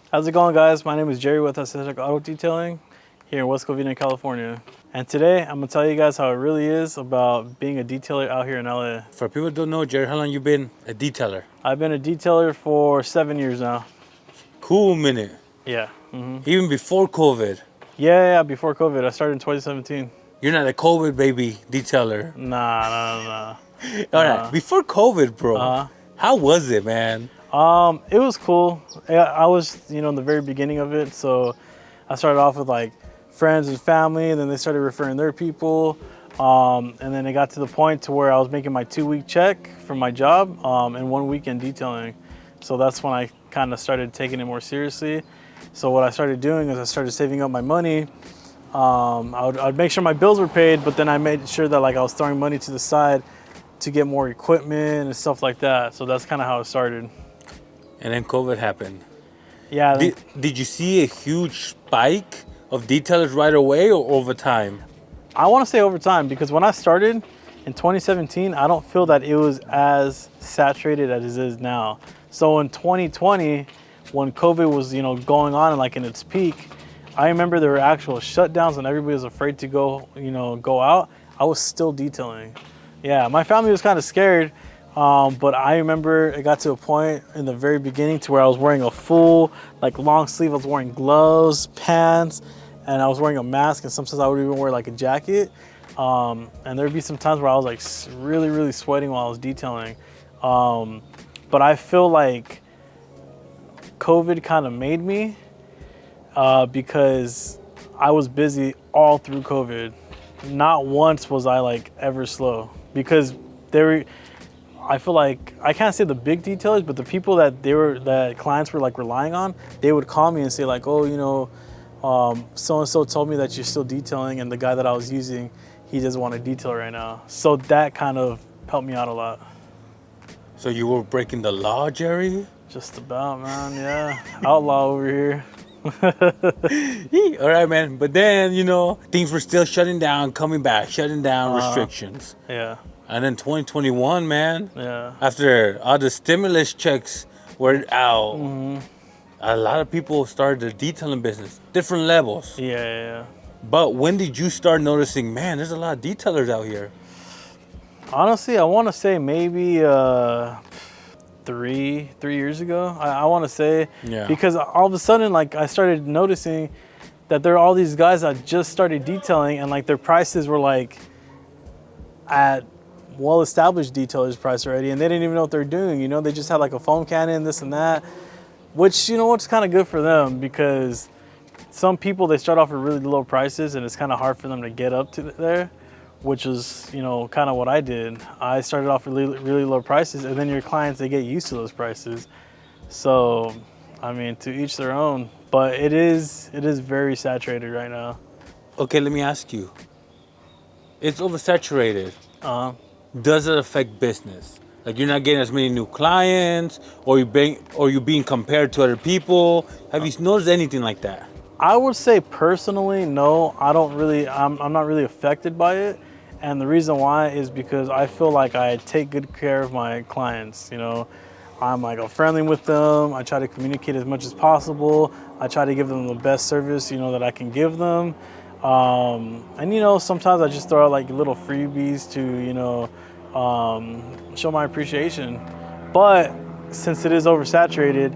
How's it going, guys? My name is Jerry with Aesthetic Auto Detailing here in West Covina, California. And today I'm gonna tell you guys how it really is about being a detailer out here in LA. For people who don't know, Jerry, how long you been a detailer? I've been a detailer for 7 years now. Cool minute. Yeah. Even before COVID. Yeah, before COVID. I started in 2017. You're not a COVID baby detailer. Nah. All right, before COVID, bro, how was it, man? It was cool. I was, in the very beginning of it. So I started off with like friends and family, and then they started referring their people. And then it got to the point to where I was making my 2-week check from my job and 1 week in detailing. So that's when I kind of started taking it more seriously. So what I started doing is I started saving up my money. I'd make sure my bills were paid, but then I made sure that like I was throwing money to the side to get more equipment and stuff like that. So that's kind of how it started. And then COVID happened. Yeah. Did you see a huge spike of detailers right away or over time? I want to say over time, because when I started in 2017, I don't feel that it was as saturated as it is now. So in 2020, when COVID was, going on and like in its peak, I remember there were actual shutdowns and everybody was afraid to go out. I was still detailing. Yeah, my family was kind of scared, but I remember it got to a point in the very beginning to where I was wearing a full, like long sleeve. I was wearing gloves, pants, and I was wearing a mask, and sometimes I would even wear like a jacket. And there'd be some times where I was like really, really sweating while I was detailing. But I feel like COVID kind of made me because I was busy all through COVID. Not once was I like ever slow, because I feel like, I can't say the big detailers, but the people that clients were like relying on, they would call me and say like, oh, so-and-so told me that you're still detailing, and the guy that I was using, he doesn't want to detail right now. So that kind of helped me out a lot. So you were breaking the law, Jerry? Just about, man, yeah. Outlaw over here. All right, man. But then, things were still shutting down, coming back, shutting down, restrictions. Yeah. And then 2021, man. Yeah. After all the stimulus checks were out, a lot of people started the detailing business, different levels. Yeah. But when did you start noticing, man, there's a lot of detailers out here? Honestly, I want to say maybe 3 years ago. I want to say, because all of a sudden, like, I started noticing that there are all these guys that just started detailing, and like their prices were like at well-established detailers' price already, and they didn't even know what they're doing. They just had like a foam cannon, this and that, which what's kind of good for them, because some people, they start off with really low prices, and it's kind of hard for them to get up to there, which is kind of what I did. I started off with really, really low prices, and then your clients, they get used to those prices. So I mean, to each their own, but it is very saturated right now. Okay, let me ask you, it's oversaturated. Does it affect business? Like, you're not getting as many new clients, or you being compared to other people? Have you noticed anything like that? I would say personally, no. I'm not really affected by it. And the reason why is because I feel like I take good care of my clients. I'm friendly with them. I try to communicate as much as possible. I try to give them the best service, that I can give them. And sometimes I just throw out like little freebies to, show my appreciation. But since it is oversaturated,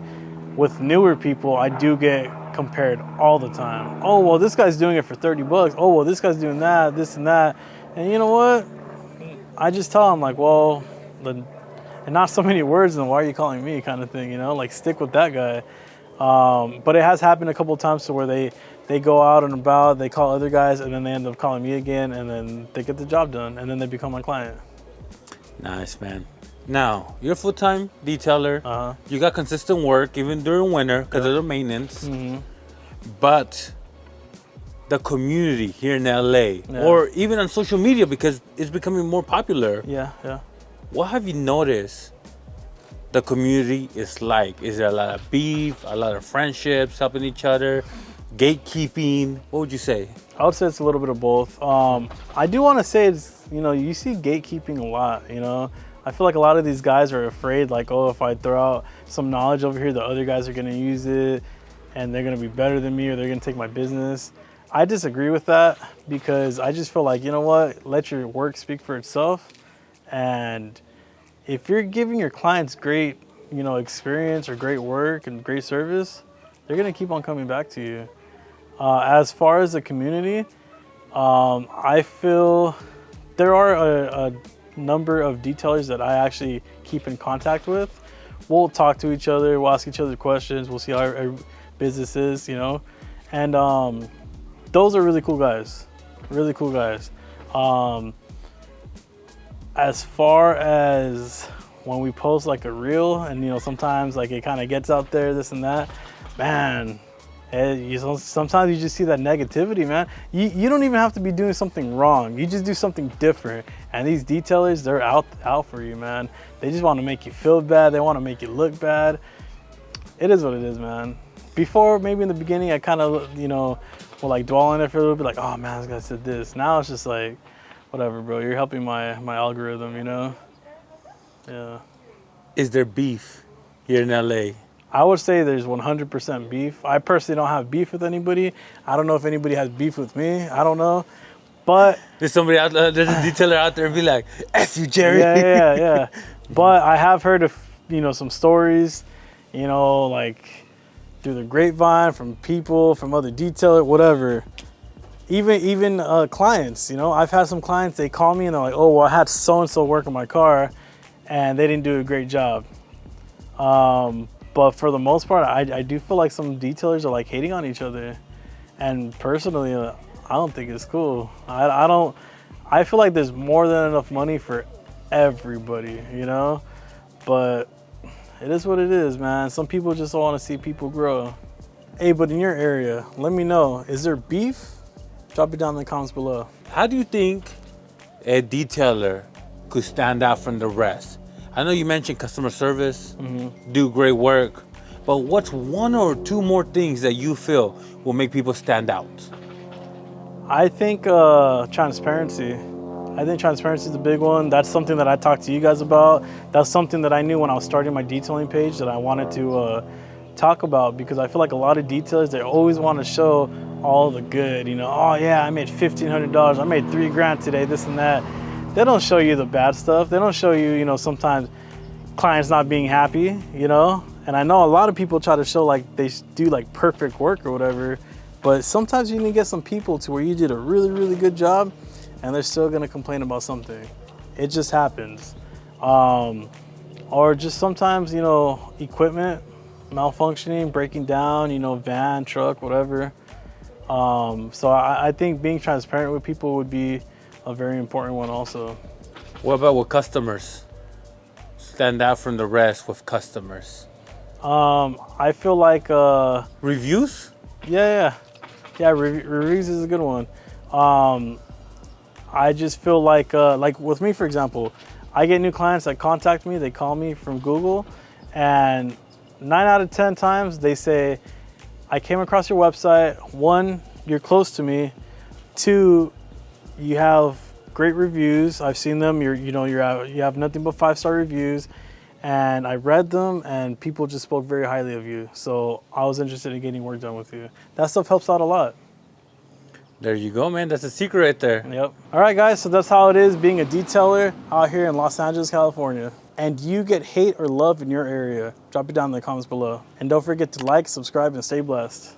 with newer people, I do get compared all the time. Oh, well, this guy's doing it for $30. Oh, well, this guy's doing that, this and that. And you know what? I just tell them like, well, and not so many words, and why are you calling me, kind of thing, like, stick with that guy. But it has happened a couple of times to where they go out and about, they call other guys, and then they end up calling me again, and then they get the job done, and then they become my client. Nice, man. Now, you're a full-time detailer. You got consistent work even during winter because of the maintenance. But the community here in LA, or even on social media, because it's becoming more popular. Yeah. What have you noticed the community is like? Is there a lot of beef, a lot of friendships, helping each other, gatekeeping? What would you say? I would say it's a little bit of both. I do want to say it's, you see gatekeeping a lot, I feel like a lot of these guys are afraid, like, oh, if I throw out some knowledge over here, the other guys are going to use it. and they're gonna be better than me or they're gonna take my business. I disagree with that because I just feel like, you know what, let your work speak for itself. And if you're giving your clients great, you know, experience or great work and great service, they're gonna keep on coming back to you. As far as the community, I feel there are a number of detailers that I actually keep in contact with. We'll talk to each other, we'll ask each other questions, we'll see how our business is, you know, and those are really cool guys, really cool guys. As far as when we post like a reel and, you know, sometimes like it kind of gets out there, this and that, man, sometimes you just see that negativity, man. You don't even have to be doing something wrong. You just do something different. And these detailers, they're out for you, man. They just want to make you feel bad. They want to make you look bad. It is what it is, man. Before, maybe in the beginning, I kind of, you know, will like dwell on it for a little bit, like, oh man, this guy said this. Now it's just like, whatever, bro. You're helping my algorithm, you know? Yeah. Is there beef here in LA? I would say there's 100% beef. I personally don't have beef with anybody. I don't know if anybody has beef with me. I don't know. But there's somebody out there, there's a detailer out there be like, F you, Jerry. Yeah. But I have heard of, you know, some stories, you know, like through the grapevine, from people, from other detailers, whatever. Even clients, you know, I've had some clients, they call me and they're like, oh, well, I had so-and-so work on my car and they didn't do a great job. But for the most part, I do feel like some detailers are like hating on each other. And personally, I don't think it's cool. I feel like there's more than enough money for everybody, you know? But it is what it is, man. Some people just want to see people grow. Hey, but in your area, let me know, is there beef? Drop it down in the comments below. How do you think a detailer could stand out from the rest? I know you mentioned customer service, do great work, but what's one or two more things that you feel will make people stand out? I think transparency. I think transparency is a big one. That's something that I talked to you guys about. That's something that I knew when I was starting my detailing page that I wanted to talk about, because I feel like a lot of detailers, they always want to show all the good, you know, oh yeah, I made $1,500, I made $3,000 today, this and that. They don't show you the bad stuff. They don't show you, you know, sometimes clients not being happy, you know? And I know a lot of people try to show like they do like perfect work or whatever, but sometimes you need to get some people to where you did a really, really good job and they're still gonna complain about something. It just happens. Or just sometimes, you know, equipment malfunctioning, breaking down, you know, van, truck, whatever. So I think being transparent with people would be a very important one also. What about with customers? Stand out from the rest with customers. I feel like reviews? Yeah. Reviews is a good one. I just feel like with me, for example, I get new clients that contact me. They call me from Google, and 9 out of 10 times they say, I came across your website. 1, you're close to me. 2, you have great reviews. I've seen them. You have nothing but 5-star reviews, and I read them, and people just spoke very highly of you. So I was interested in getting work done with you. That stuff helps out a lot. There you go, man. That's a secret right there. Yep. All right, guys. So that's how it is being a detailer out here in Los Angeles, California. And you get hate or love in your area? Drop it down in the comments below. And don't forget to like, subscribe, and stay blessed.